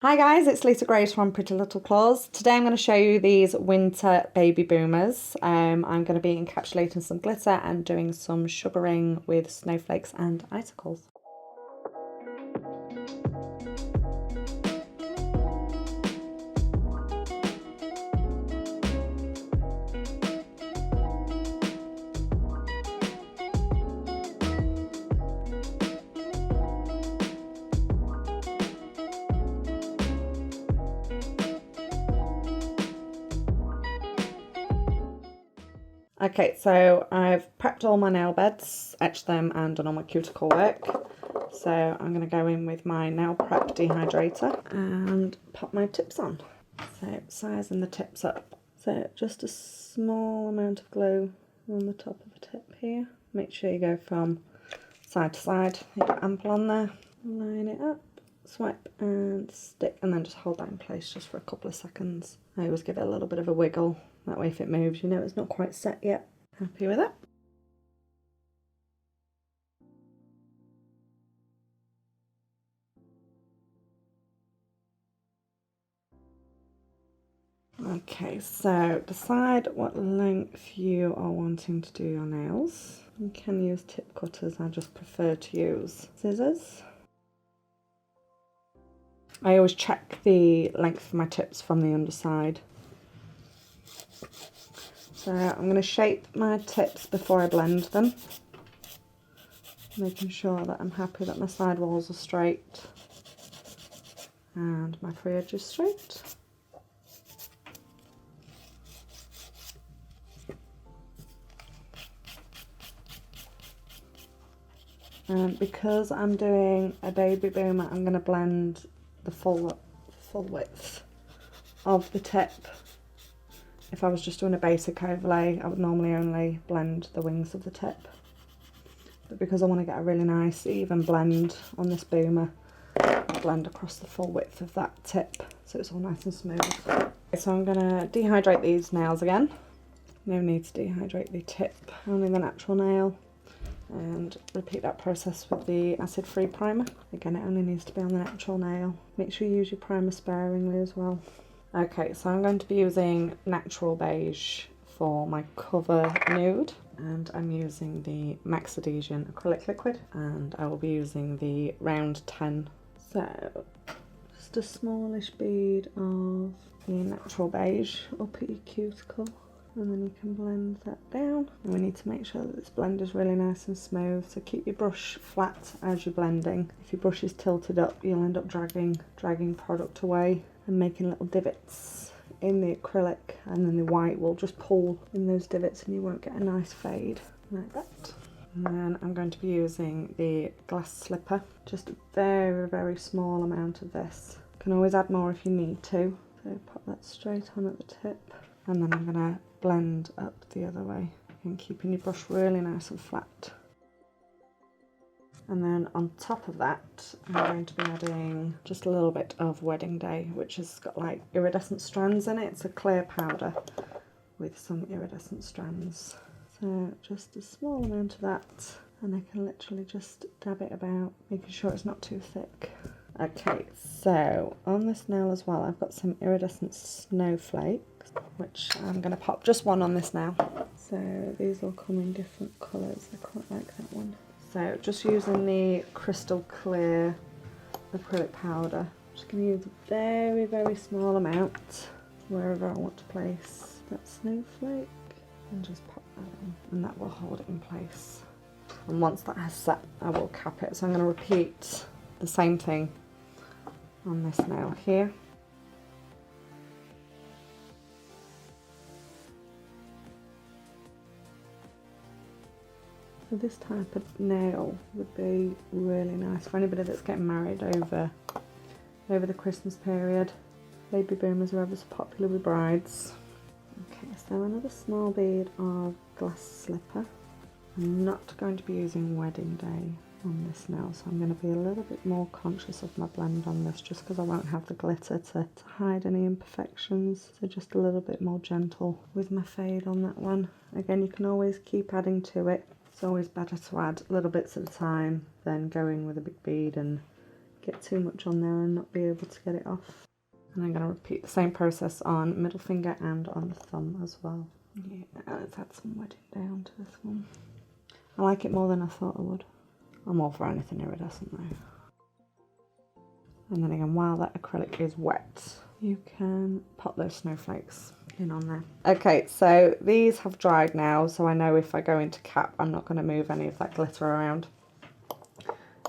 Hi guys, it's Lisa Grace from Pretty Little Claws. Today I'm going to show you these winter baby boomers. I'm going to be encapsulating some glitter and doing some sugaring with snowflakes and icicles. Okay, so I've prepped all my nail beds, etched them and done all my cuticle work. So I'm going to go in with my nail prep dehydrator and pop my tips on. So sizing the tips up. So just a small amount of glue on the top of the tip here. Make sure you go from side to side. You got ample on there. Line it up, swipe and stick, and then just hold that in place just for a couple of seconds. I always give it a little bit of a wiggle. That way if it moves, you know it's not quite set yet. Happy with it? Okay, so decide what length you are wanting to do your nails. You can use tip cutters, I just prefer to use scissors. I always check the length of my tips from the underside. So I'm going to shape my tips before I blend them, making sure that I'm happy that my side walls are straight and my free edge is straight. And because I'm doing a baby boomer, I'm going to blend the full width of the tip. If I was just doing a basic overlay, I would normally only blend the wings of the tip. But because I want to get a really nice even blend on this boomer, I'll blend across the full width of that tip so it's all nice and smooth. So I'm going to dehydrate these nails again. No need to dehydrate the tip, only the natural nail. And repeat that process with the acid-free primer. Again, it only needs to be on the natural nail. Make sure you use your primer sparingly as well. Okay, so I'm going to be using Natural Beige for my cover nude, and I'm using the Max Adhesion acrylic liquid, and I will be using the round 10. So just a smallish bead of the Natural Beige up at your cuticle, and then you can blend that down. And we need to make sure that this blend is really nice and smooth, so keep your brush flat as you're blending. If your brush is tilted up, you'll end up dragging product away and making little divots in the acrylic, and then the white will just pull in those divots and you won't get a nice fade like that. And then I'm going to be using the glass slipper, just a very small amount of this. You can always add more if you need to. So pop that straight on at the tip, and then I'm going to blend up the other way and keeping your brush really nice and flat. And then on top of that, I'm going to be adding just a little bit of Wedding Day, which has got like iridescent strands in it. It's a clear powder with some iridescent strands. So just a small amount of that, and I can literally just dab it about, making sure it's not too thick. Okay, so on this nail as well, I've got some iridescent snowflakes, which I'm going to pop just one on this nail. So these will come in different colours. I quite like that one. So just using the crystal clear acrylic powder, I'm just going to use a very small amount wherever I want to place that snowflake, and just pop that on, and that will hold it in place. And once that has set, I will cap it. So I'm going to repeat the same thing on this nail here. So this type of nail would be really nice for anybody that's getting married over the Christmas period. Baby boomers are ever so popular with brides. Okay, so another small bead of glass slipper. I'm not going to be using Wedding Day on this nail, so I'm going to be a little bit more conscious of my blend on this, just because I won't have the glitter to hide any imperfections. So just a little bit more gentle with my fade on that one. Again, you can always keep adding to it. It's always better to add little bits at a time than going with a big bead and get too much on there and not be able to get it off. And I'm going to repeat the same process on middle finger and on the thumb as well. Yeah, let's add some wedding down to this one. I like it more than I thought I would. I'm all for anything iridescent though. And then again, while that acrylic is wet, you can pop those snowflakes in on there. Okay, so these have dried now, so I know if I go into cap, I'm not going to move any of that glitter around.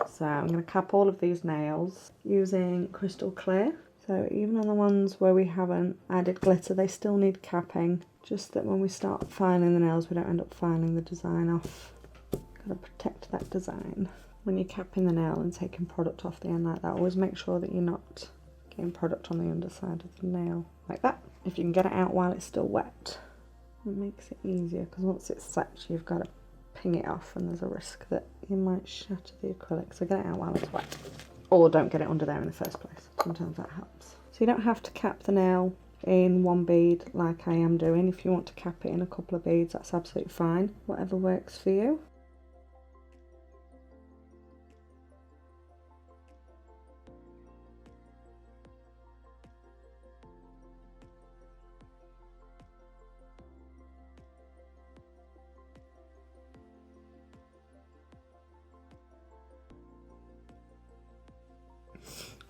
So I'm going to cap all of these nails using crystal clear. So even on the ones where we haven't added glitter, they still need capping. Just that when we start filing the nails, we don't end up filing the design off. Got to protect that design. When you're capping the nail and taking product off the end like that, always make sure that you're not getting product on the underside of the nail like that. If you can get it out while it's still wet, it makes it easier, because once it's set, you've got to ping it off and there's a risk that you might shatter the acrylic. So get it out while it's wet, or don't get it under there in the first place. Sometimes that helps. So you don't have to cap the nail in one bead like I am doing. If you want to cap it in a couple of beads, that's absolutely fine, whatever works for you.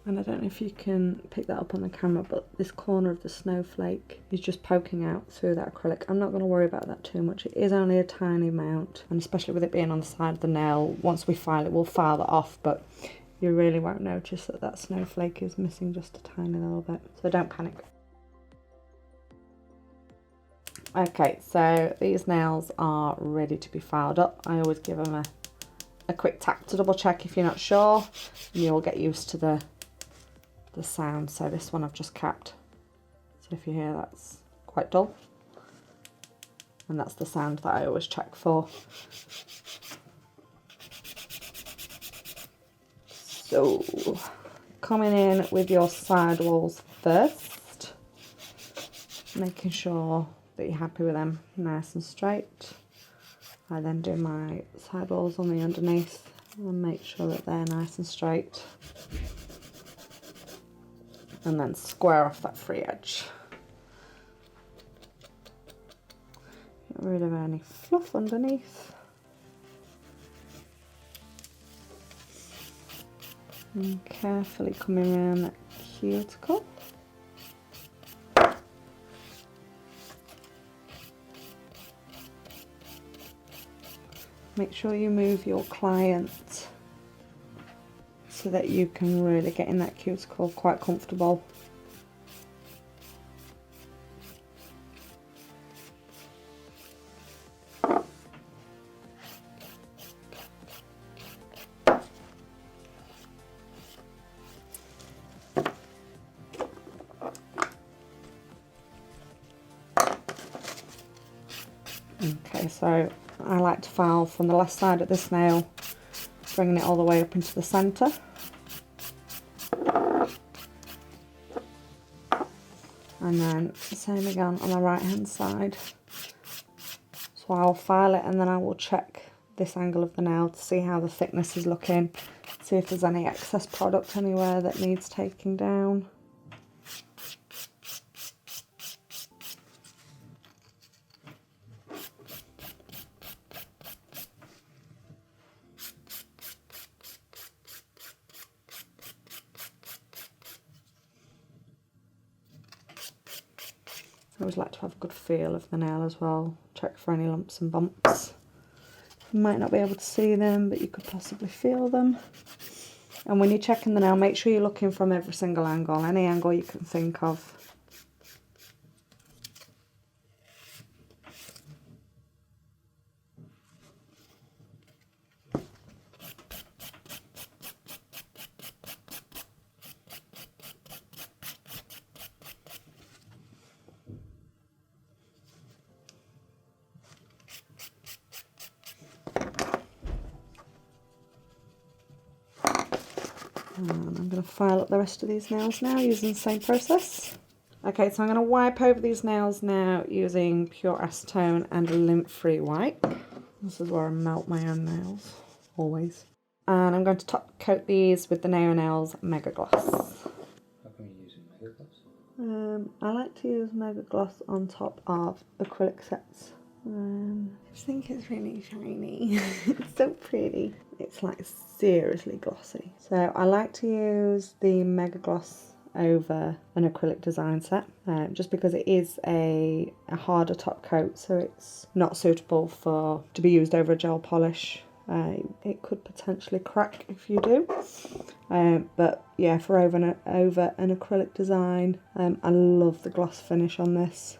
And I don't know if you can pick that up on the camera, but this corner of the snowflake is just poking out through that acrylic. I'm not going to worry about that too much. It is only a tiny amount, and especially with it being on the side of the nail, once we file it, we'll file that off, but you really won't notice that that snowflake is missing just a tiny little bit. So don't panic. Okay, so these nails are ready to be filed up. I always give them a quick tap to double check if you're not sure, and you'll get used to the sound. So this one I've just capped, so if you hear, that's quite dull, and that's the sound that I always check for. So coming in with your side walls first, making sure that you're happy with them nice and straight. I then do my side walls on the underneath and make sure that they're nice and straight, and then square off that free edge. Get rid of any fluff underneath. And carefully coming around that cuticle. Make sure you move your client so that you can really get in that cuticle quite comfortable. Okay, so I like to file from the left side of this nail, bringing it all the way up into the centre. And then the same again on the right hand side. So I'll file it and then I will check this angle of the nail to see how the thickness is looking, see if there's any excess product anywhere that needs taking down. I always like to have a good feel of the nail as well, check for any lumps and bumps. You might not be able to see them, but you could possibly feel them. And when you're checking the nail, make sure you're looking from every single angle, any angle you can think of. And I'm going to file up the rest of these nails now using the same process. Okay, so I'm going to wipe over these nails now using pure acetone and a lint-free wipe. This is where I melt my own nails, always. And I'm going to top coat these with the Nail Nails Mega Gloss. How come you're using Mega Gloss? I like to use Mega Gloss on top of acrylic sets. I just think it's really shiny. It's so pretty. It's like seriously glossy. So I like to use the Mega Gloss over an acrylic design set, just because it is a harder top coat, so it's not suitable to be used over a gel polish. It could potentially crack if you do, but yeah, for over an acrylic design, I love the gloss finish on this.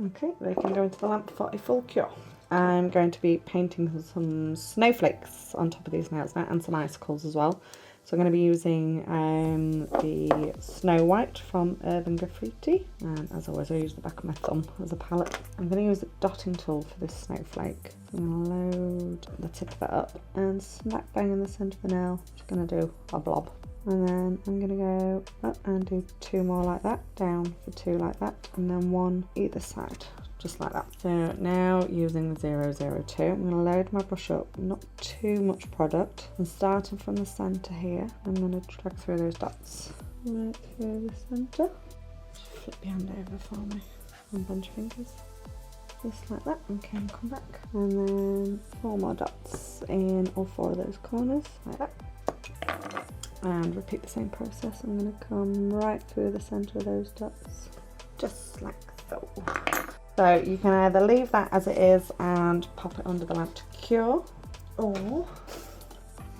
Okay, they can go into the lamp for a full cure. I'm going to be painting some snowflakes on top of these nails now, and some icicles as well. So I'm going to be using the Snow White from Urban Graffiti, and as always I use the back of my thumb as a palette. I'm going to use a dotting tool for this snowflake. So I'm going to load the tip of that up and smack bang in the centre of the nail. Just going to do a blob. And then I'm going to go up and do 2 more like that, down for 2 like that, and then 1 either side, just like that. So now using the 002, I'm going to load my brush up, not too much product, and starting from the centre here, I'm going to drag through those dots right through the centre. Just flip your hand over for me and bend your fingers. Just like that, okay, and come back. And then 4 more dots in all 4 of those corners, like that. And repeat the same process. I'm going to come right through the centre of those dots, just like so. So you can either leave that as it is and pop it under the lamp to cure, or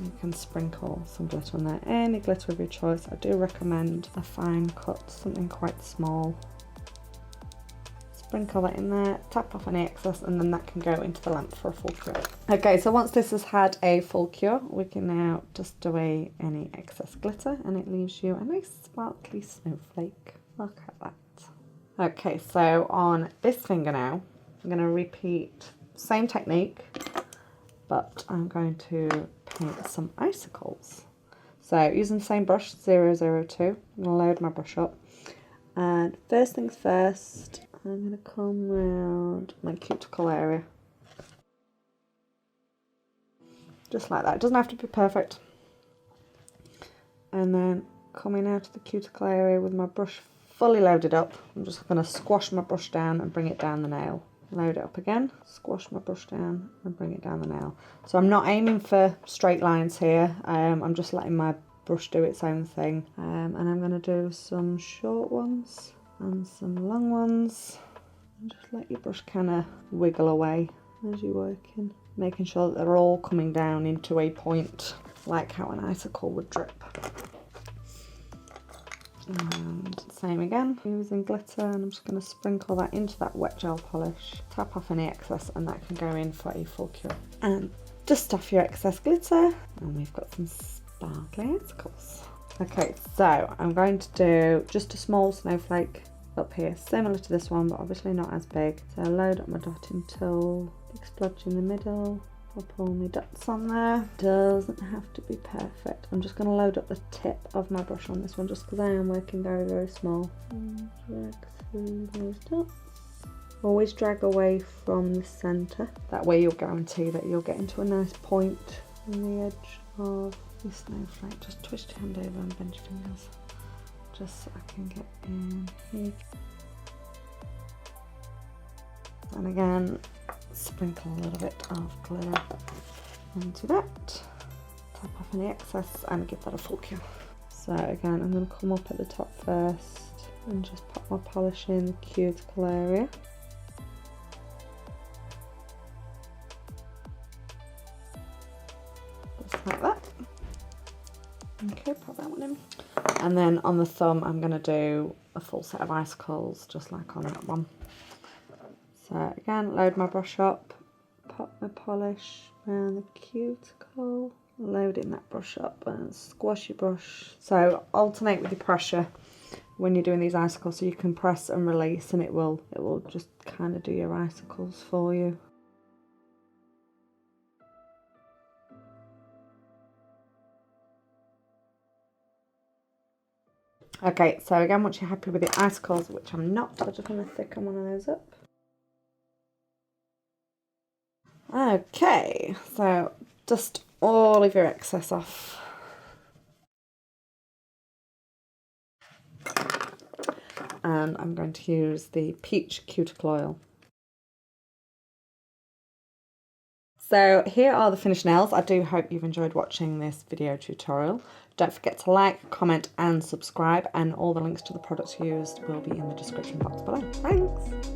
you can sprinkle some glitter on there. Any glitter of your choice. I do recommend a fine cut, something quite small. Sprinkle that in there, tap off any excess, and then that can go into the lamp for a full cure. Okay, so once this has had a full cure, we can now dust away any excess glitter, and it leaves you a nice sparkly snowflake. Look at that. Okay, so on this finger now, I'm going to repeat same technique, but I'm going to paint some icicles. So using the same brush, 002, I'm going to load my brush up, and first things first, I'm going to come round my cuticle area. Just like that. It doesn't have to be perfect. And then coming out of the cuticle area with my brush fully loaded up, I'm just going to squash my brush down and bring it down the nail. Load it up again, squash my brush down and bring it down the nail. So I'm not aiming for straight lines here. I'm just letting my brush do its own thing. And I'm going to do some short ones and some long ones, and just let your brush kind of wiggle away as you're working, making sure that they're all coming down into a point like how an icicle would drip. And same again, using glitter, and I'm just going to sprinkle that into that wet gel polish, tap off any excess, and that can go in for a full cure. And dust off your excess glitter, and we've got some sparkly icicles. Okay, so I'm going to do just a small snowflake up here, similar to this one, but obviously not as big. So I load up my dotting tool, big splodge in the middle, pop all my dots on there. Doesn't have to be perfect. I'm just going to load up the tip of my brush on this one, just because I am working very, very small. And drag through those dots. Always drag away from the centre. That way you'll guarantee that you'll get into a nice point on the edge of your snowflake. Just twist your hand over and bend your fingers, just so I can get in here. And again, sprinkle a little bit of glitter into that. Tap off any excess and give that a full cure. So again, I'm going to come up at the top first and just pop my polish in the cuticle area. Just like that. Okay, pop that one in. And then on the thumb, I'm going to do a full set of icicles, just like on that one. So again, load my brush up, pop my polish around the cuticle, loading that brush up and squash your brush. So alternate with your pressure when you're doing these icicles, so you can press and release, and it will just kind of do your icicles for you. Okay, so again, once you're happy with the icicles, which I'm not, I'm just going to thicken one of those up. Okay, so dust all of your excess off. And I'm going to use the peach cuticle oil. So here are the finished nails. I do hope you've enjoyed watching this video tutorial. Don't forget to like, comment and subscribe, and all the links to the products used will be in the description box below. Thanks!